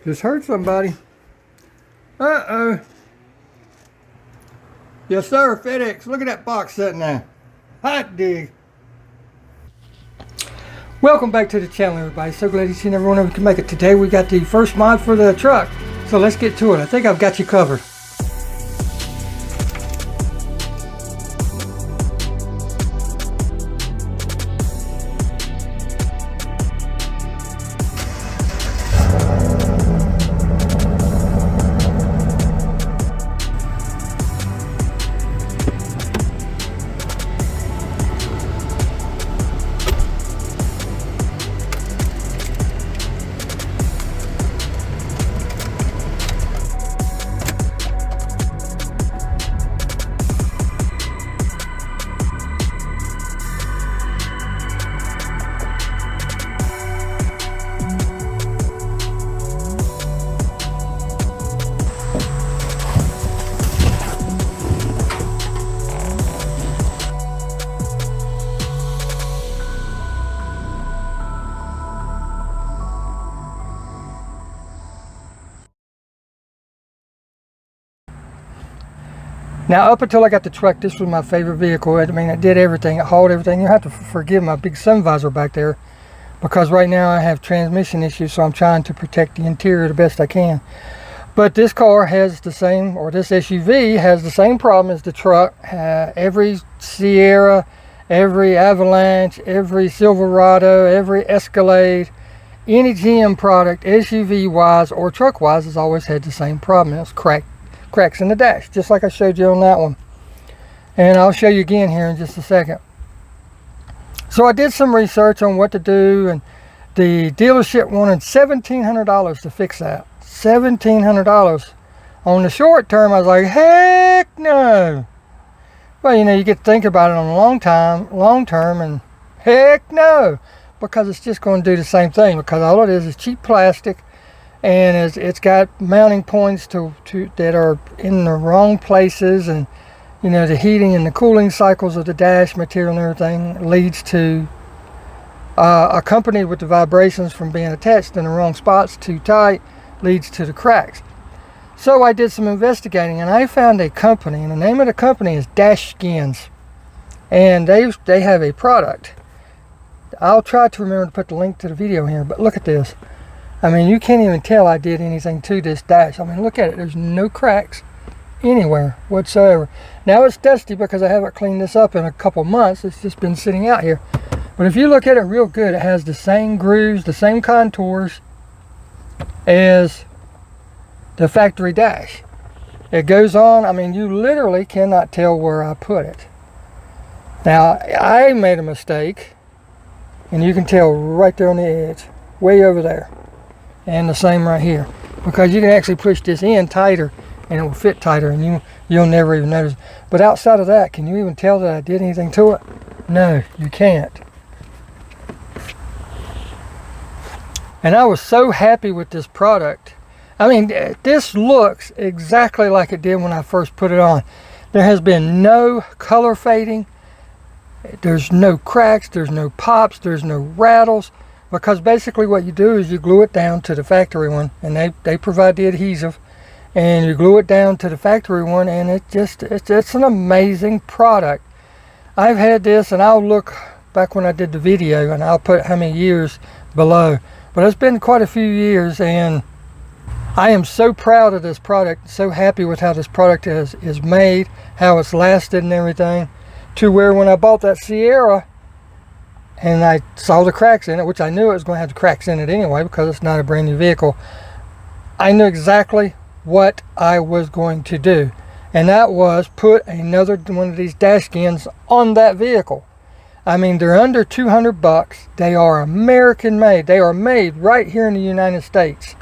Just hurt somebody. Uh-oh. Yes, sir, FedEx. Look at that box sitting there. Hot dig. Welcome back to the channel, everybody. So glad each and every one of you can make it. Today we got the first mod for the truck. So let's get to it. I think I've got you covered. Now, up until I got the truck, this was my favorite vehicle. I mean, it did everything. It hauled everything. You have to forgive my big sun visor back there because right now I have transmission issues, so I'm trying to protect the interior the best I can. But this car has the same, or this SUV has the same problem as the truck. Every Sierra, every Avalanche, every Silverado, every Escalade, any GM product, SUV-wise or truck-wise, has always had the same problem. It's cracks in the dash, just like I showed you on that one, and I'll show you again here in just a second. So I did some research on what to do, and the dealership wanted $1,700 to fix that. $1,700 on the short term. I was like, heck no. Well, you know, you get to think about it on the long term, and heck no, because it's just going to do the same thing, because all it is cheap plastic. And it's got mounting points that are in the wrong places, and you know, the heating and the cooling cycles of the dash material and everything leads to accompanied with the vibrations from being attached in the wrong spots too tight, leads to the cracks. So I did some investigating, and I found a company, and the name of the company is Scandinavianz, and they have a product. I'll try to remember to put the link to the video here, but look at this. I mean, you can't even tell I did anything to this dash. I mean, look at it. There's no cracks anywhere whatsoever. Now it's dusty because I haven't cleaned this up in a couple months. It's just been sitting out here. But if you look at it real good, it has the same grooves, the same contours as the factory dash. It goes on. I mean, you literally cannot tell where I put it. Now, I made a mistake, and you can tell right there on the edge, way over there. And the same right here, because you can actually push this in tighter and it will fit tighter, and you'll never even notice. But outside of that, can you even tell that I did anything to it? No, you can't. And I was so happy with this product. I mean, this looks exactly like it did when I first put it on. There has been no color fading. There's no cracks, there's no pops, there's no rattles. Because basically what you do is you glue it down to the factory one, and they provide the adhesive, and you glue it down to the factory one, and it's an amazing product. I've had this, and I'll look back when I did the video, and I'll put how many years below. But it's been quite a few years, and I am so proud of this product, so happy with how this product is made, how it's lasted and everything, to where when I bought that Sierra, and I saw the cracks in it, which I knew it was going to have the cracks in it anyway because it's not a brand new vehicle. I knew exactly what I was going to do, and that was put another one of these dash skins on that vehicle. I mean, they're under 200 bucks. They are American made. They are made right here in the United States.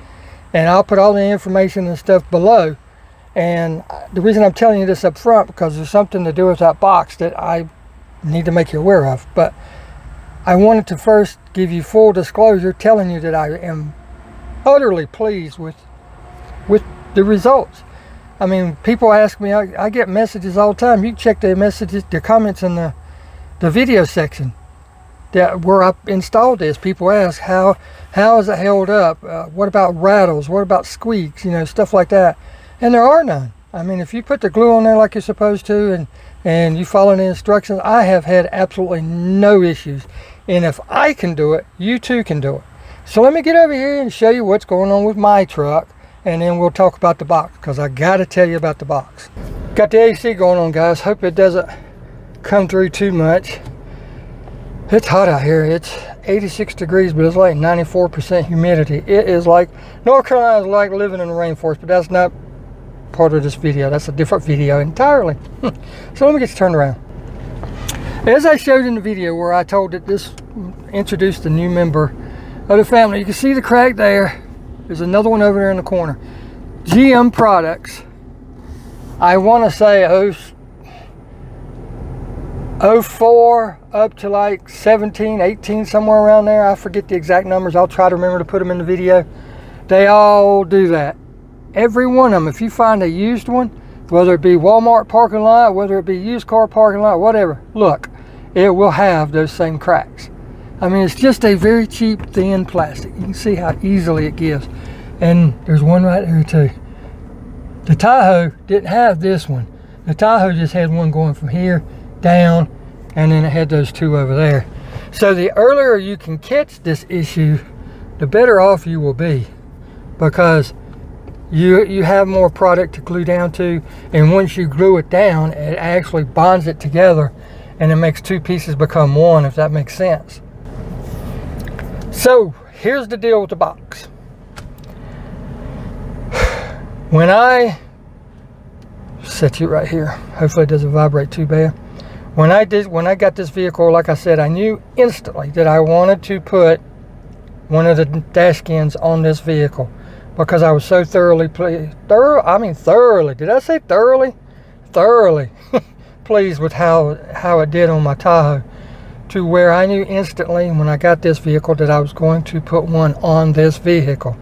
And I'll put all the information and stuff below. And the reason I'm telling you this up front, because there's something to do with that box that I need to make you aware of. But I wanted to first give you full disclosure, telling you that I am utterly pleased with the results. I mean, people ask me, I get messages all the time. You can check the messages, the comments in the video section. that where I installed this, people ask how is it held up? What about rattles? What about squeaks? You know, stuff like that. And there are none. I mean, if you put the glue on there like you're supposed to, and you follow the instructions, I have had absolutely no issues. And if I can do it, you too can do it. So let me get over here and show you what's going on with my truck, and then we'll talk about the box, because I got to tell you about the box. Got the AC going on, guys. Hope it doesn't come through too much. It's hot out here. It's 86 degrees, but it's like 94% humidity. It is like, North Carolina is like living in the rainforest, but that's not part of this video. That's a different video entirely. So let me get you turned around. As I showed in the video where I told that this introduced a new member of the family, you can see the crack there. There's another one over there in the corner. GM products. I want to say 04 up to like 17, 18, somewhere around there. I forget the exact numbers. I'll try to remember to put them in the video. They all do that. Every one of them. If you find a used one, whether it be Walmart parking lot, whether it be used car parking lot, whatever, look, it will have those same cracks. I mean, it's just a very cheap, thin plastic. You can see how easily it gives. And there's one right there too. The Tahoe didn't have this one. The Tahoe just had one going from here down, and then it had those two over there. So the earlier you can catch this issue, the better off you will be, because you have more product to glue down to, and once you glue it down, it actually bonds it together, and it makes two pieces become one, if that makes sense. So here's the deal with the box. When I set you right here, hopefully it doesn't vibrate too bad. When I got this vehicle, like I said, I knew instantly that I wanted to put one of the dash skins on this vehicle, because I was so thoroughly pleased. Thoroughly. Did I say thoroughly? Thoroughly pleased with how it did on my Tahoe, to where I knew instantly when I got this vehicle that I was going to put one on this vehicle.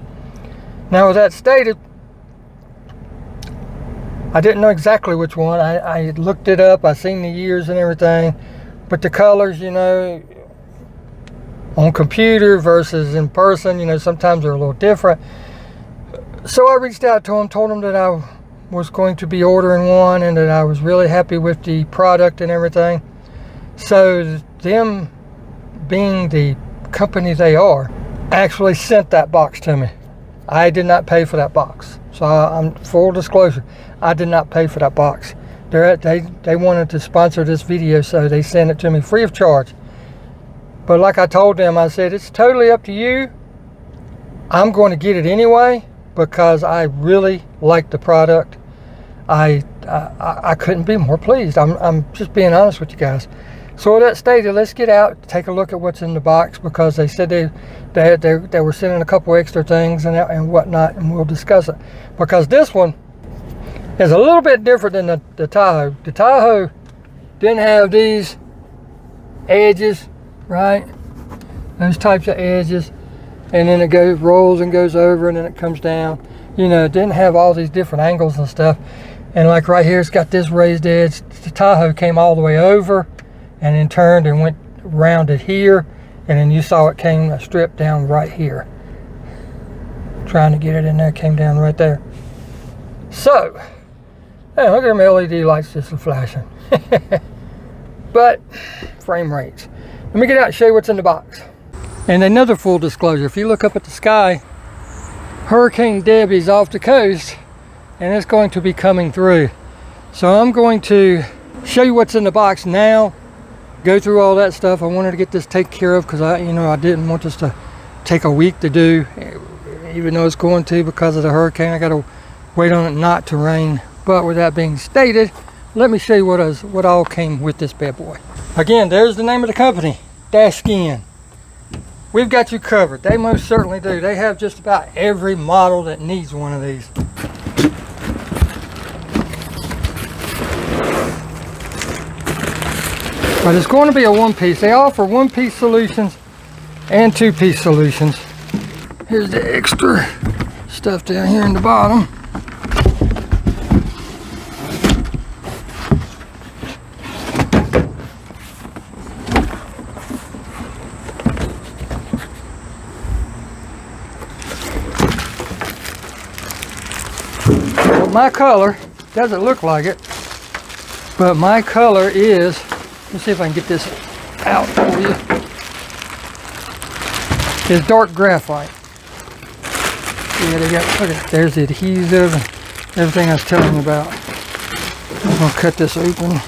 Now, with that stated, I didn't know exactly which one. I looked it up. I seen the years and everything, but the colors, you know, on computer versus in person, you know, sometimes they're a little different. So I reached out to him, told him that I was going to be ordering one and that I was really happy with the product and everything. So them being the company they are, actually sent that box to me. I did not pay for that box. So I'm full disclosure, I did not pay for that box. They wanted to sponsor this video, so they sent it to me free of charge. But like I told them, I said, it's totally up to you. I'm going to get it anyway, because I really like the product. I couldn't be more pleased. I'm just being honest with you guys. So with that stated, let's get out, take a look at what's in the box, because they said they were sending a couple extra things and whatnot, and we'll discuss it. Because this one is a little bit different than the Tahoe. The Tahoe didn't have these edges, right? Those types of edges, and then it rolls and goes over, and then it comes down. You know, it didn't have all these different angles and stuff. And like right here, it's got this raised edge. The Tahoe came all the way over, and then turned and went rounded here, and then you saw it came a strip down right here. Trying to get it in there, came down right there. So, hey, look at them LED lights just flashing. But frame rates. Let me get out and show you what's in the box. And another full disclosure, if you look up at the sky, Hurricane Debbie's off the coast, and it's going to be coming through. So I'm going to show you what's in the box now, go through all that stuff. I wanted to get this taken care of, because I didn't want this to take a week to do, even though it's going to, because of the hurricane. I got to wait on it not to rain. But with that being stated, let me show you what all came with this bad boy. Again, there's the name of the company, Dash Skin. We've got you covered. They most certainly do. They have just about every model that needs one of these. But it's going to be a one-piece. They offer one-piece solutions and two-piece solutions. Here's the extra stuff down here in the bottom. my color, doesn't look like it, but my color is, let's see if I can get this out for you, is dark graphite. Yeah, they got, look at, there's the adhesive and everything I was telling you about. I'm gonna cut this open.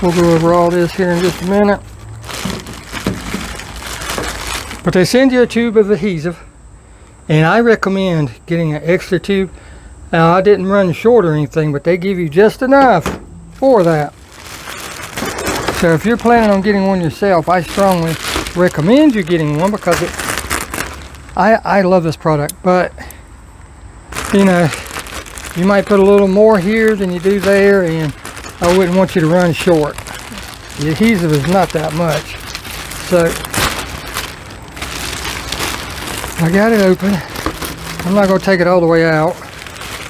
We'll go over all this here in just a minute. But they send you a tube of adhesive, and I recommend getting an extra tube. Now, I didn't run short or anything, but they give you just enough for that. So if you're planning on getting one yourself, I strongly recommend you getting one, because I love this product. But you know, you might put a little more here than you do there, and I wouldn't want you to run short. The adhesive is not that much. So I got it open. I'm not going to take it all the way out.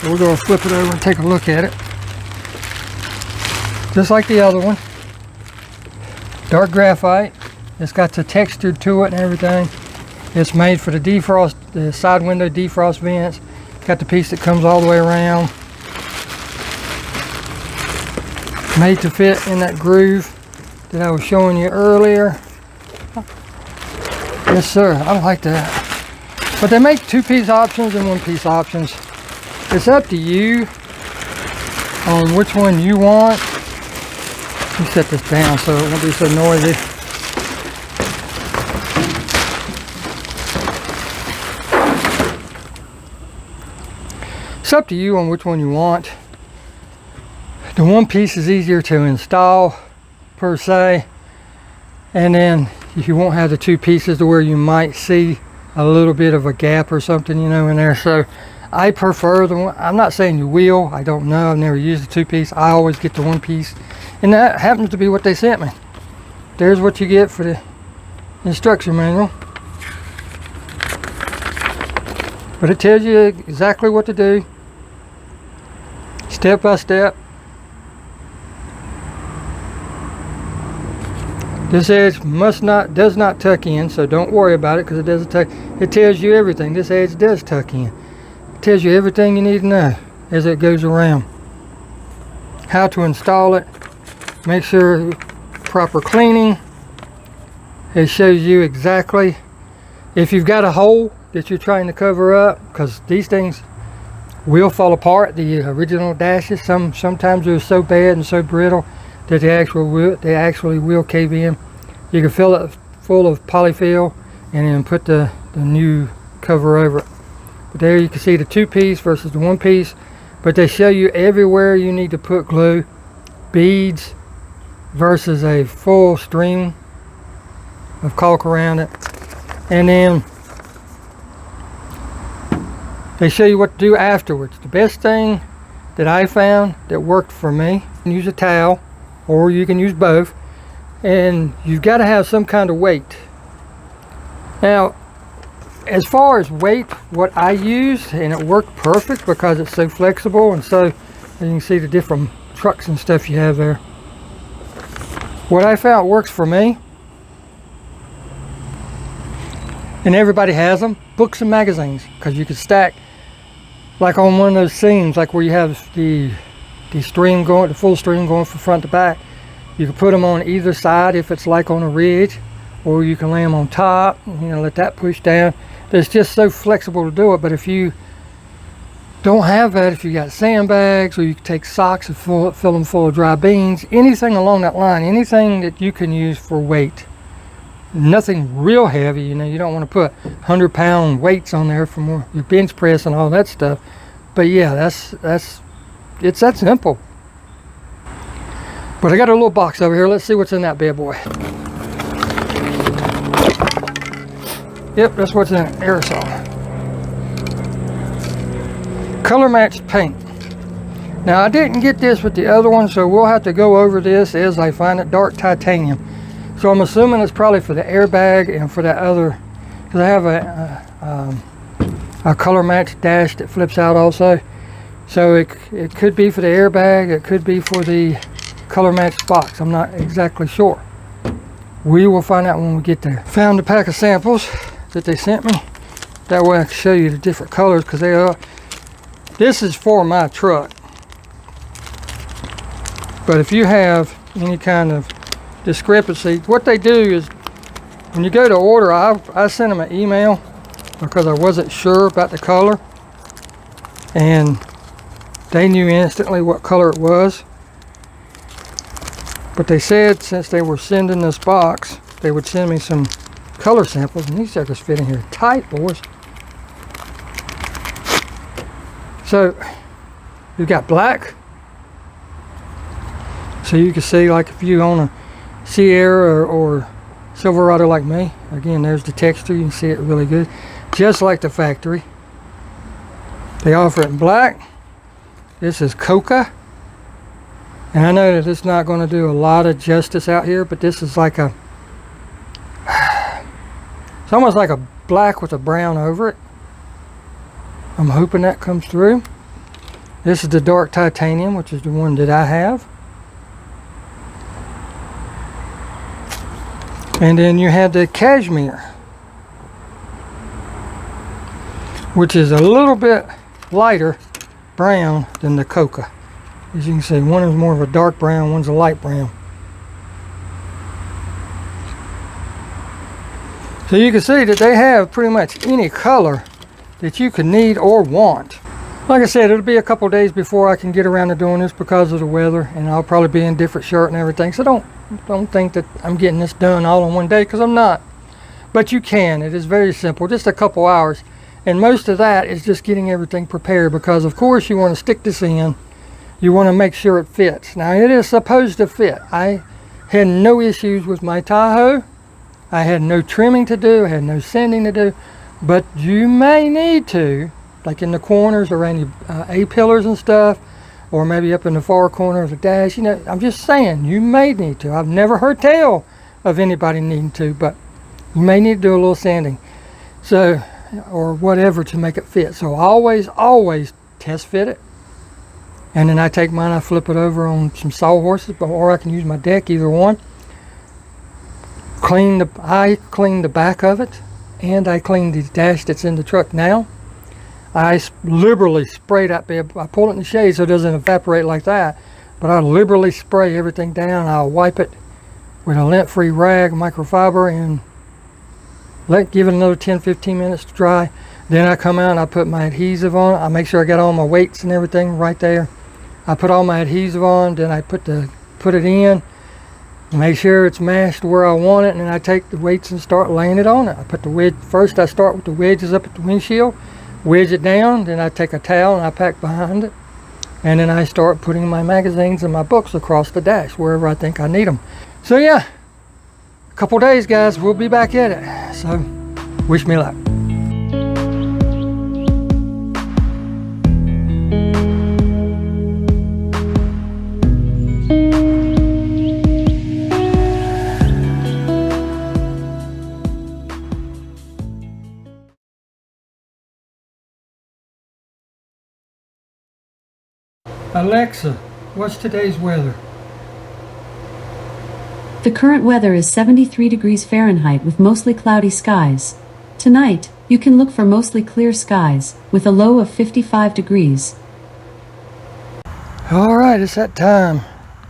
We're going to flip it over and take a look at it. Just like the other one. Dark graphite. It's got the texture to it and everything. It's made for the defrost, the side window defrost vents. Got the piece that comes all the way around. Made to fit in that groove that I was showing you earlier. Yes sir, I like that. But they make 2-piece options and 1-piece options. It's up to you on which one you want. Let me set this down so it won't be so noisy. It's up to you on which one you want. The 1-piece is easier to install per se, and then you won't have the 2 pieces to where you might see a little bit of a gap or something, you know, in there. So I prefer the one. I'm not saying you will, I don't know, I've never used the 2-piece. I always get the 1-piece, and that happens to be what they sent me. There's what you get for the instruction manual, but it tells you exactly what to do, step by step. This edge does not tuck in, so don't worry about it, because it doesn't tuck. It tells you everything. This edge does tuck in. It tells you everything you need to know as it goes around. How to install it. Make sure proper cleaning. It shows you exactly if you've got a hole that you're trying to cover up, because these things will fall apart. The original dashes, sometimes they're so bad and so brittle that they actually will cave in. You can fill it full of polyfill and then put the new cover over it. But there you can see the 2-piece versus the 1-piece, but they show you everywhere you need to put glue, beads versus a full string of caulk around it, and then they show you what to do afterwards. The best thing that I found that worked for me, you can use a towel, or you can use both, and you've got to have some kind of weight. Now, as far as weight, what I used, and it worked perfect because it's so flexible, and so you can see the different trucks and stuff you have there. What I found works for me, and everybody has them, books and magazines, because you can stack like on one of those seams, like where you have the string going, the full string going from front to back. You can put them on either side if it's like on a ridge, or you can lay them on top, you know, let that push down. It's just so flexible to do it. But if you don't have that, if you got sandbags, or you can take socks and fill them full of dry beans, anything along that line, anything that you can use for weight. Nothing real heavy, you know, you don't want to put 100-pound weights on there from your bench press and all that stuff. But yeah, it's that simple. But I got a little box over here. Let's see what's in that bad boy. Yep, that's what's in it. Aerosol. Color matched paint. Now I didn't get this with the other one, so we'll have to go over this as I find it. Dark titanium. So I'm assuming it's probably for the airbag and for that other, because I have a color matched dash that flips out also. So it could be for the airbag, it could be for the color matched box. I'm not exactly sure. We will find out when we get there. Found a pack of samples. that they sent me. That way I can show you the different colors, because they are. This is for my truck. But if you have any kind of discrepancy, what they do is when you go to order, I sent them an email because I wasn't sure about the color, and they knew instantly what color it was. But they said since they were sending this box, they would send me some color samples, and these suckers fit in here tight, boys. So we've got black, so you can see, like if you own a Sierra or Silverado like me, again, there's the texture, you can see it really good, just like the factory. They offer it in black. This is coca, and I know that it's not going to do a lot of justice out here, but this is like a, it's almost like a black with a brown over it. I'm hoping that comes through. This is the dark titanium, which is the one that I have. And then you have the cashmere, which is a little bit lighter brown than the coca. As you can see, one is more of a dark brown, one's a light brown. So you can see that they have pretty much any color that you could need or want. Like I said, it'll be a couple days before I can get around to doing this because of the weather, and I'll probably be in different shirt and everything. So don't think that I'm getting this done all in one day, because I'm not. But you can. It is very simple, just a couple hours. And most of that is just getting everything prepared, because of course you want to stick this in. You want to make sure it fits. Now it is supposed to fit. I had no issues with my Tahoe. I had no trimming to do. I had no sanding to do. But you may need to, like in the corners around your A-pillars and stuff, or maybe up in the far corner of the dash. You know, I'm just saying, you may need to. I've never heard tell of anybody needing to, but you may need to do a little sanding. So, or whatever to make it fit. So always test fit it. And then I take mine, I flip it over on some sawhorses, or I can use my deck, either one. I clean the back of it, and I clean the dash that's in the truck now. I liberally spray that bit. I pull it in the shade so it doesn't evaporate like that, but I liberally spray everything down. I'll wipe it with a lint-free rag, microfiber, and give it another 10-15 minutes to dry. Then I come out and I put my adhesive on. I make sure I got all my weights and everything right there. I put all my adhesive on, then I put it in, make sure it's mashed where I want it, and then I take the weights and start laying it on it. I put the wedge first. I start with the wedges up at the windshield, wedge it down, then I take a towel and I pack behind it, and then I start putting my magazines and my books across the dash wherever I think I need them. So yeah, a couple days, guys, we'll be back at it. So wish me luck. Alexa, what's today's weather? The current weather is 73 degrees Fahrenheit with mostly cloudy skies. Tonight, you can look for mostly clear skies, with a low of 55 degrees. Alright, it's that time.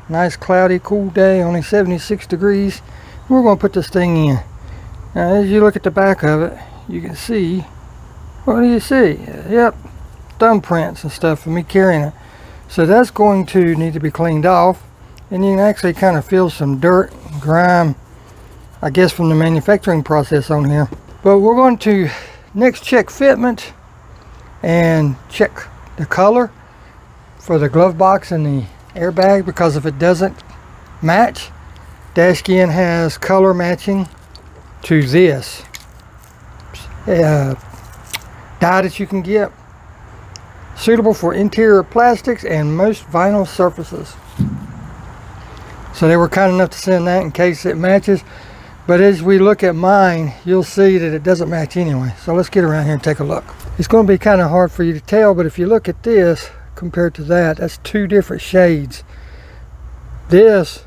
Nice cloudy, cool day, only 76 degrees. We're going to put this thing in. Now, as you look at the back of it, you can see, what do you see? Yep, thumbprints and stuff of me carrying it. So that's going to need to be cleaned off, and you can actually kind of feel some dirt and grime, I guess, from the manufacturing process on here. But we're going to next check fitment and check the color for the glove box and the airbag, because if it doesn't match, Dashkin has color matching to this dye that you can get, suitable for interior plastics and most vinyl surfaces. So they were kind enough to send that in case it matches, but as we look at mine, you'll see that it doesn't match anyway. So let's get around here and take a look. It's going to be kind of hard for you to tell, but if you look at this compared to that, that's two different shades. This,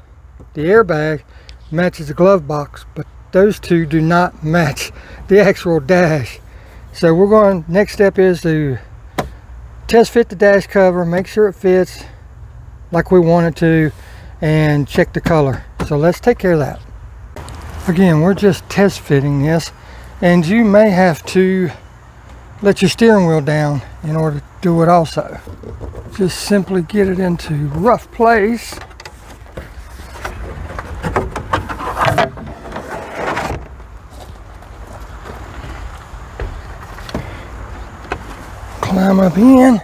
the airbag, matches the glove box, but those two do not match the actual dash. So we're going, next step is to test fit the dash cover, make sure it fits like we want it to, and check the color. So let's take care of that. Again, we're just test fitting this, and you may have to let your steering wheel down in order to do it also. Just simply get it into rough place. Climb up in.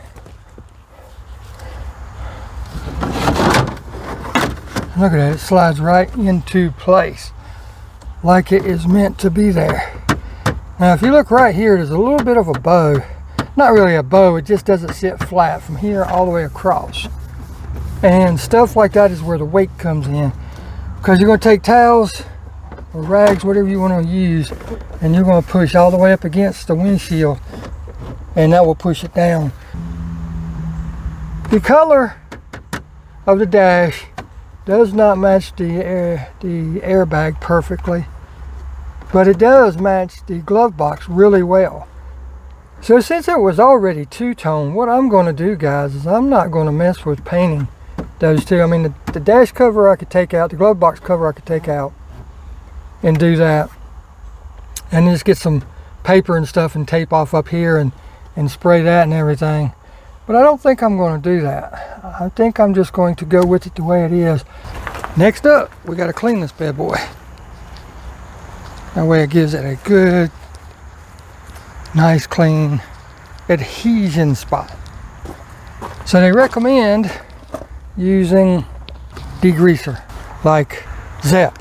Look at that, it slides right into place like it is meant to be there. Now if you look right here, there's a little bit of a bow. Not really a bow, it just doesn't sit flat from here all the way across. And stuff like that is where the weight comes in. Because you're going to take towels or rags, whatever you want to use, and you're going to push all the way up against the windshield, and that will push it down. The color of the dash does not match the airbag perfectly, but it does match the glove box really well. So since it was already two-tone, what I'm going to do, guys, is I'm not going to mess with painting those two. I mean, the dash cover I could take out, the glove box cover I could take out and do that, and just get some paper and stuff and tape off up here and spray that and everything. But I don't think I'm going to do that. I think I'm just going to go with it the way it is. Next up, we got to clean this bad boy. That way it gives it a good, nice, clean adhesion spot. So they recommend using degreaser like Zep,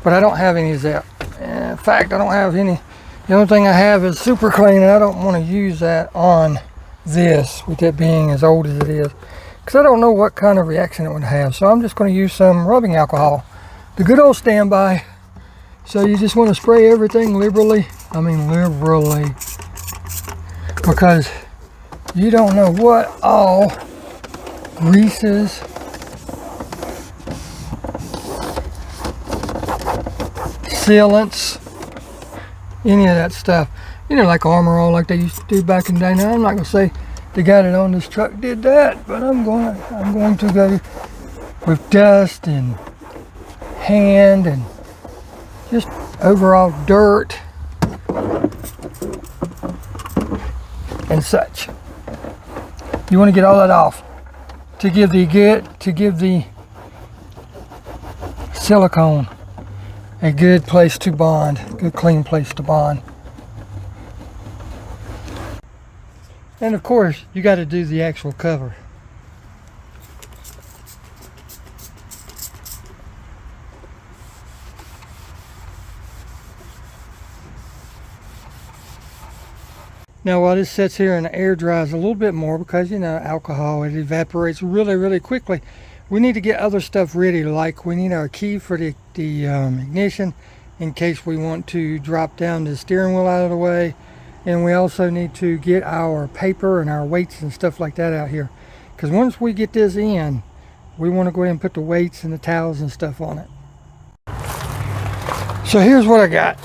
but I don't have any Zep. In fact, I don't have any. The only thing I have is Super Clean, and I don't want to use that on this, with it being as old as it is, because I don't know what kind of reaction it would have. So I'm just going to use some rubbing alcohol, the good old standby. So you just want to spray everything liberally. I mean liberally, because you don't know what all greases, sealants, any of that stuff, you know, like Armor All, like they used to do back in the day. Now I'm not going to say the guy that owned this truck did that, but I'm going to go with dust and hand and just overall dirt and such. You want to get all that off to give the silicone a good place to bond, good clean place to bond. And of course, you got to do the actual cover. Now while this sits here and the air dries a little bit more, because you know, alcohol, it evaporates really quickly, we need to get other stuff ready, like we need our key for the ignition in case we want to drop down the steering wheel out of the way. And we also need to get our paper and our weights and stuff like that out here, because once we get this in, we want to go ahead and put the weights and the towels and stuff on it. So here's what I got.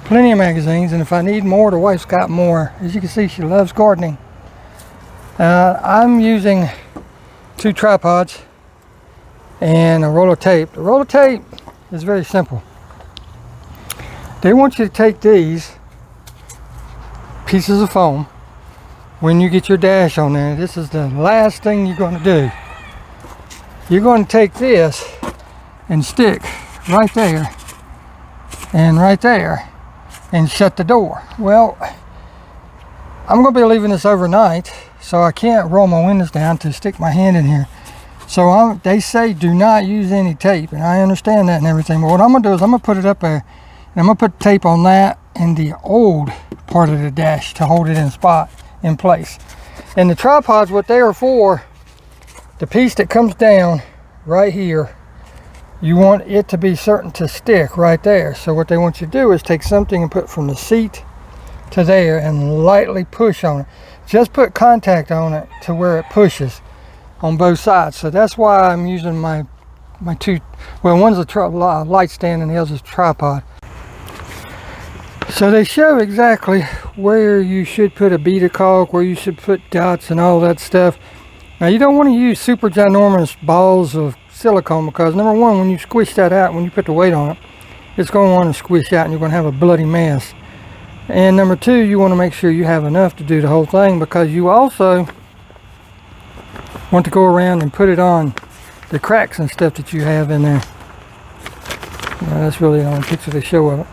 Plenty of magazines, and if I need more, the wife's got more. As you can see, she loves gardening. I'm using 2 tripods and a roll of tape. The roll of tape is very simple. They want you to take these pieces of foam when you get your dash on there. This is the last thing you're going to do. You're going to take this and stick right there and right there and shut the door. Well, I'm going to be leaving this overnight, so I can't roll my windows down to stick my hand in here. So they say do not use any tape, and I understand that and everything, but what I'm going to do is I'm going to put it up there, and I'm going to put tape on that and the old part of the dash to hold it in place. And the tripods, what they are for, the piece that comes down right here, you want it to be certain to stick right there. So what they want you to do is take something and put from the seat to there and lightly push on it. Just put contact on it to where it pushes on both sides. So that's why I'm using my my two, well, one's a light stand and the other's a tripod. So they show exactly where you should put a beater caulk, where you should put dots and all that stuff. Now you don't want to use super ginormous balls of silicone, because number one, when you squish that out, when you put the weight on it, it's going to want to squish out and you're going to have a bloody mess. And number two, you want to make sure you have enough to do the whole thing, because you also want to go around and put it on the cracks and stuff that you have in there. Now, that's really the only picture they show of it.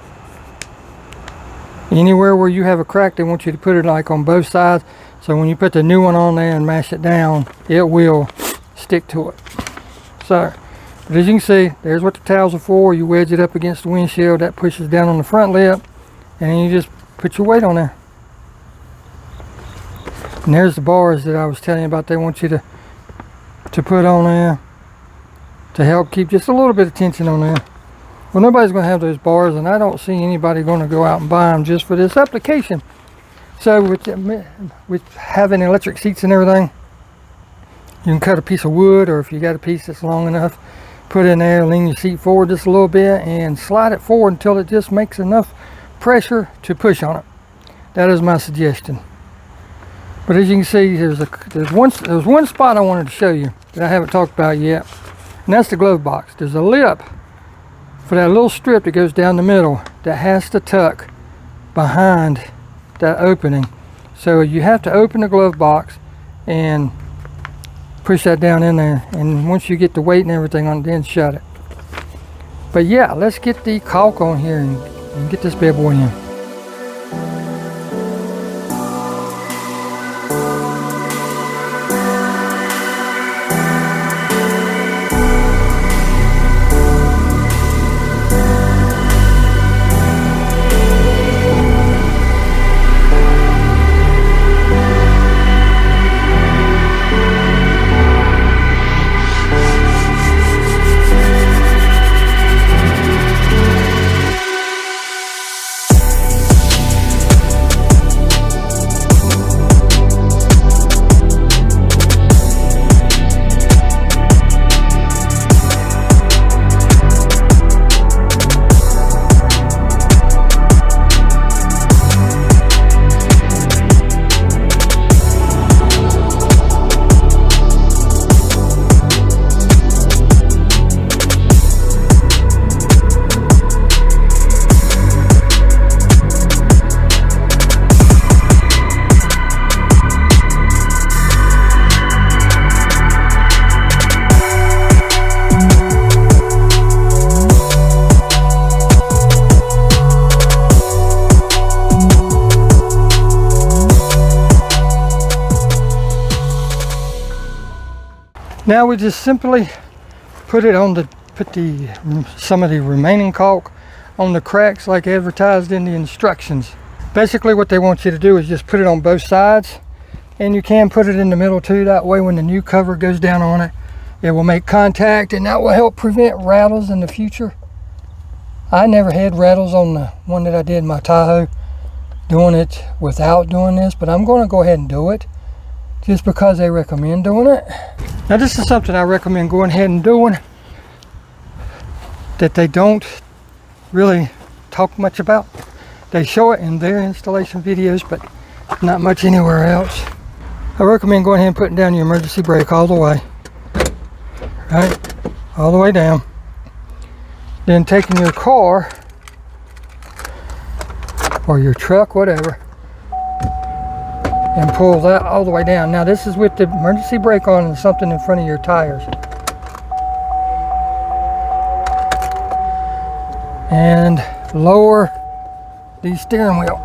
Anywhere where you have a crack, they want you to put it like on both sides, so when you put the new one on there and mash it down, it will stick to it. So, but as you can see, there's what the towels are for. You wedge it up against the windshield, that pushes down on the front lip, and then you just put your weight on there. And there's the bars that I was telling you about. They want you to put on there to help keep just a little bit of tension on there. Well, nobody's going to have those bars, and I don't see anybody going to go out and buy them just for this application. So with having electric seats and everything, you can cut a piece of wood, or if you got a piece that's long enough, put it in there, lean your seat forward just a little bit and slide it forward until it just makes enough pressure to push on it. That is my suggestion. But as you can see, there's one spot I wanted to show you that I haven't talked about yet, and that's the glove box. There's a lip for that little strip that goes down the middle that has to tuck behind that opening. So you have to open the glove box and push that down in there, and once you get the weight and everything on it, then shut it. But yeah, let's get the caulk on here and get this bad boy in. Now we just simply put some of the remaining caulk on the cracks like advertised in the instructions. Basically what they want you to do is just put it on both sides, and you can put it in the middle too. That way when the new cover goes down on it, it will make contact, and that will help prevent rattles in the future. I never had rattles on the one that I did in my Tahoe doing it without doing this, but I'm going to go ahead and do it just because they recommend doing it. Now this is something I recommend going ahead and doing that they don't really talk much about. They show it in their installation videos, but not much anywhere else. I recommend going ahead and putting down your emergency brake all the way. Right? All the way down. Then taking your car or your truck, whatever, and pull that all the way down. Now this is with the emergency brake on and something in front of your tires. And lower the steering wheel.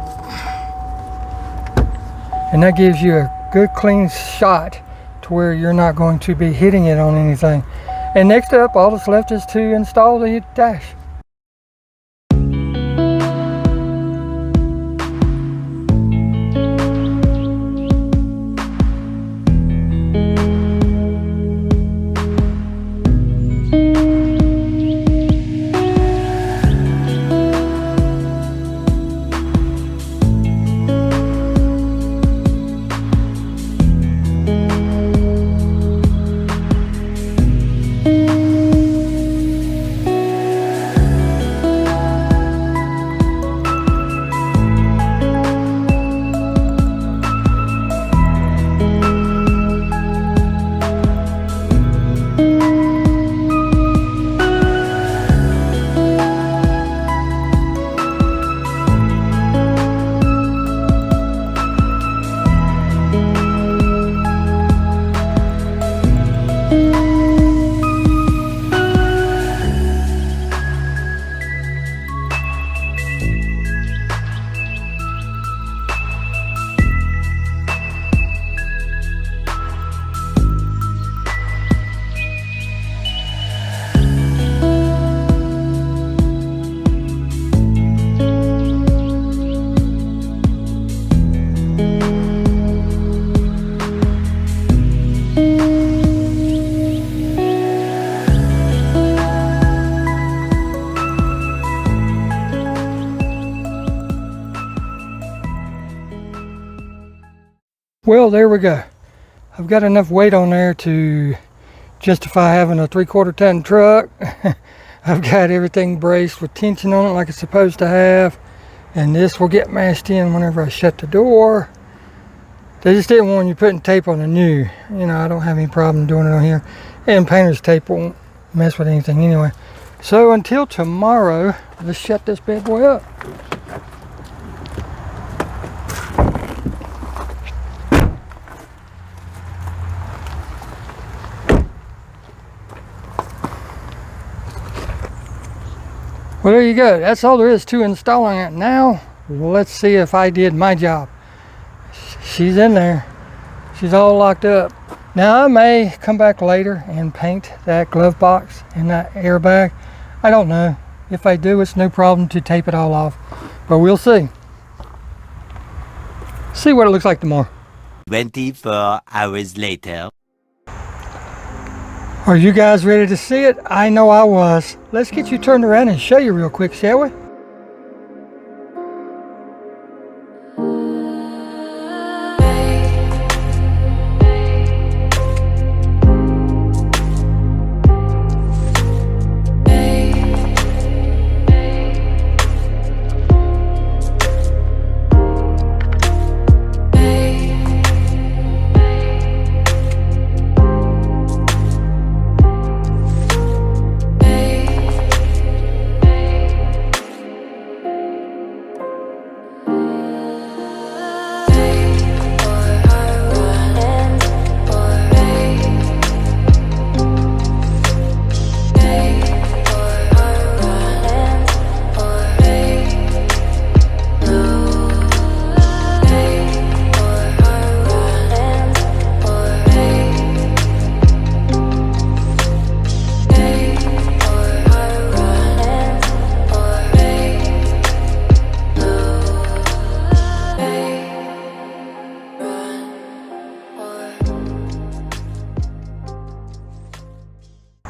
And that gives you a good clean shot to where you're not going to be hitting it on anything. And next up, all that's left is to install the dash. Well, there we go. I've got enough weight on there to justify having a 3/4 ton truck. I've got everything braced with tension on it like it's supposed to have. And this will get mashed in whenever I shut the door. They just didn't want you putting tape on the new. You know, I don't have any problem doing it on here. And painter's tape won't mess with anything anyway. So until tomorrow, let's shut this bad boy up. Well, there you go. That's all there is to installing it. Now, let's see if I did my job. She's in there. She's all locked up. Now, I may come back later and paint that glove box and that airbag. I don't know. If I do, it's no problem to tape it all off. But we'll see. See what it looks like tomorrow. 24 hours later. Are you guys ready to see it? I know I was. Let's get you turned around and show you real quick, shall we?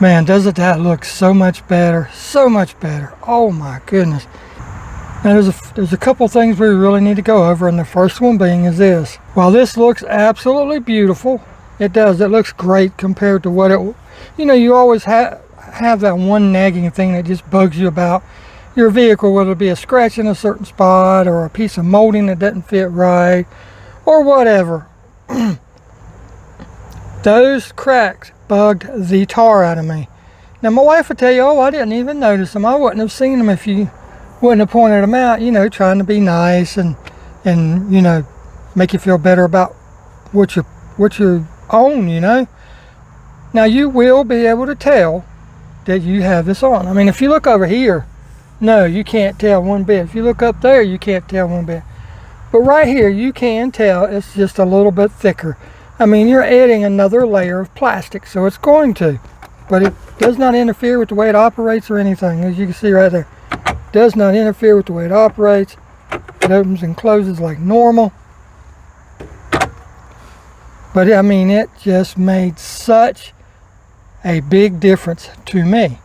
Man, doesn't that look so much better? So much better. Oh my goodness. Now there's a couple things we really need to go over, and the first one being is this. While this looks absolutely beautiful, it does. It looks great compared to what it, you know, you always have that one nagging thing that just bugs you about your vehicle, whether it be a scratch in a certain spot or a piece of molding that doesn't fit right or whatever. Those cracks bugged the tar out of me. Now my wife would tell you, oh, I didn't even notice them. I wouldn't have seen them if you wouldn't have pointed them out, you know, trying to be nice and you know, make you feel better about what you own, you know. Now you will be able to tell that you have this on. I mean, if you look over here, no, you can't tell one bit. If you look up there, you can't tell one bit. But right here, you can tell it's just a little bit thicker. I mean, you're adding another layer of plastic, so it's going to. But it does not interfere with the way it operates or anything, as you can see right there. It does not interfere with the way it operates. It opens and closes like normal. But I mean, it just made such a big difference to me.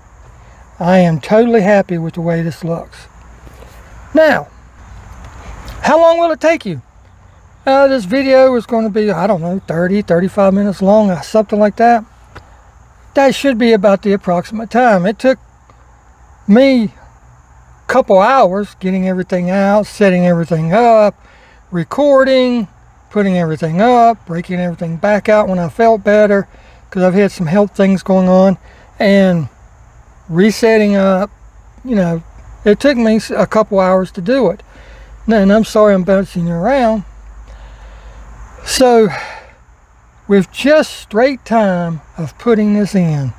I am totally happy with the way this looks. Now, how long will it take you? This video is going to be, I don't know, 30, 35 minutes long, something like that. That should be about the approximate time. It took me a couple hours getting everything out, setting everything up, recording, putting everything up, breaking everything back out when I felt better, because I've had some health things going on, and resetting up. You know, it took me a couple hours to do it. And I'm sorry I'm bouncing you around. So, with just straight time of putting this in,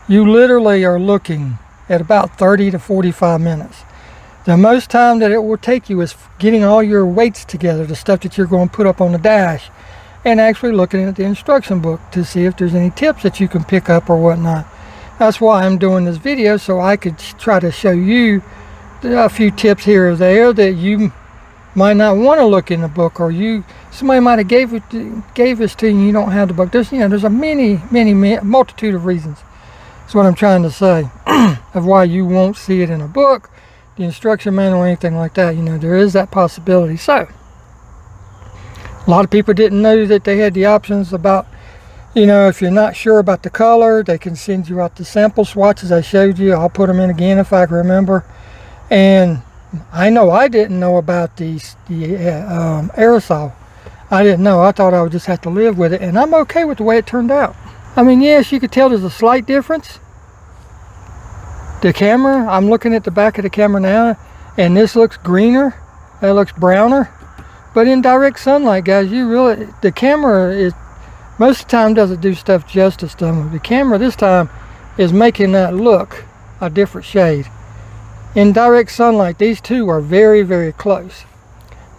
you literally are looking at about 30 to 45 minutes. The most time that it will take you is getting all your weights together, the stuff that you're going to put up on the dash, and actually looking at the instruction book to see if there's any tips that you can pick up or whatnot. That's why I'm doing this video, so I could try to show you a few tips here or there that you might not want to look in the book, or somebody might have gave this to you and you don't have the book. There's a many multitude of reasons. That's what I'm trying to say of why you won't see it in a book, the instruction manual, or anything like that. You know, there is that possibility. So A lot of people didn't know that they had the options about, you know, if you're not sure about the color, they can send you out the sample swatches I showed you. I'll put them in again if I can remember. And I know I didn't know about the aerosol. I didn't know. I thought I would just have to live with it, and I'm okay with the way it turned out. I mean, yes, you could tell there's a slight difference. The camera, I'm looking at the back of the camera now, and this looks greener, that looks browner. But in direct sunlight, guys, the camera is, most of the time doesn't do stuff justice to them. The camera this time is making that look a different shade. In direct sunlight, these two are very, very close.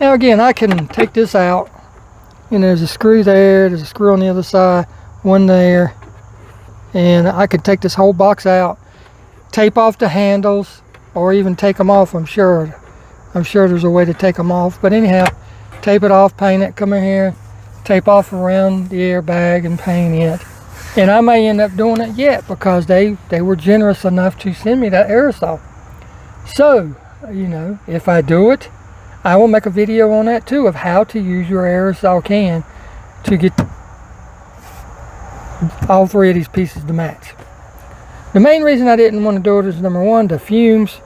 Now again, I can take this out. You know, there's a screw there, there's a screw on the other side, one there. And I could take this whole box out, tape off the handles, or even take them off, I'm sure. I'm sure there's a way to take them off. But anyhow, tape it off, paint it, come in here, tape off around the airbag and paint it. And I may end up doing it yet because they were generous enough to send me that aerosol. So, you know, if I do it, I will make a video on that too, of how to use your aerosol can to get all three of these pieces to match. The main reason I didn't want to do it is, number one, the fumes.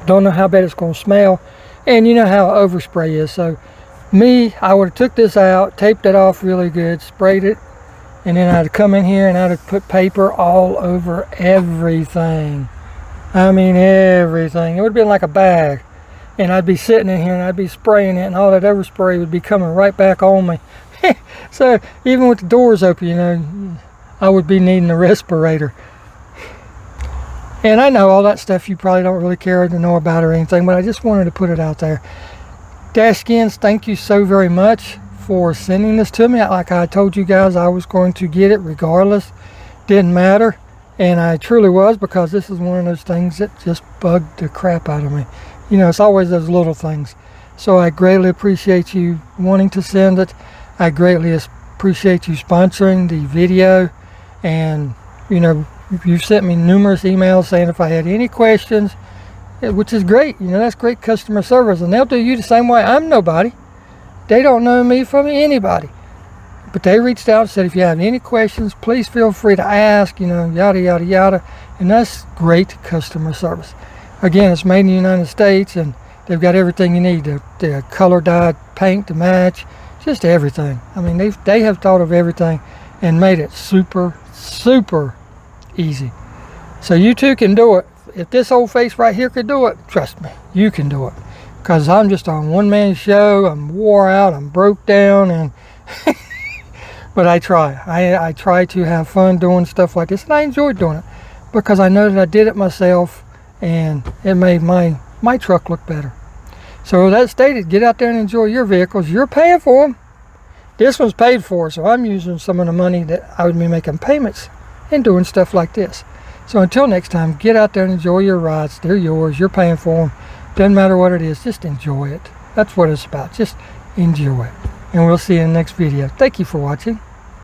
Don't know how bad it's going to smell, and you know how overspray is. So me, I would have took this out, taped it off really good, sprayed it, and then I'd come in here and I'd have put paper all over everything. I mean everything. It would have been like a bag. And I'd be sitting in here and I'd be spraying it, and all that overspray would be coming right back on me. So even with the doors open, you know, I would be needing a respirator. And I know all that stuff you probably don't really care to know about or anything, but I just wanted to put it out there. Dashskins, thank you so very much for sending this to me. Like I told you guys, I was going to get it regardless. Didn't matter. And I truly was, because this is one of those things that just bugged the crap out of me. You know, it's always those little things. So I greatly appreciate you wanting to send it. I greatly appreciate you sponsoring the video. And, you know, you've sent me numerous emails saying if I had any questions, which is great. You know, that's great customer service. And they'll do you the same way. I'm nobody. They don't know me from anybody. But they reached out and said, if you have any questions, please feel free to ask, you know, yada, yada, yada. And that's great customer service. Again, it's made in the United States, and they've got everything you need. The color dyed paint to match, just everything. I mean, they have thought of everything and made it super, super easy. So you too can do it. If this old face right here could do it, trust me, you can do it. Because I'm just on one-man show. I'm wore out. I'm broke down, and but I try. I try to have fun doing stuff like this, and I enjoy doing it because I know that I did it myself, and it made my truck look better. So that stated, get out there and enjoy your vehicles. You're paying for them. This one's paid for, so I'm using some of the money that I would be making payments and doing stuff like this. So until next time, get out there and enjoy your rides. They're yours. You're paying for them. Doesn't matter what it is. Just enjoy it. That's what it's about. Just enjoy it. And we'll see you in the next video. Thank you for watching.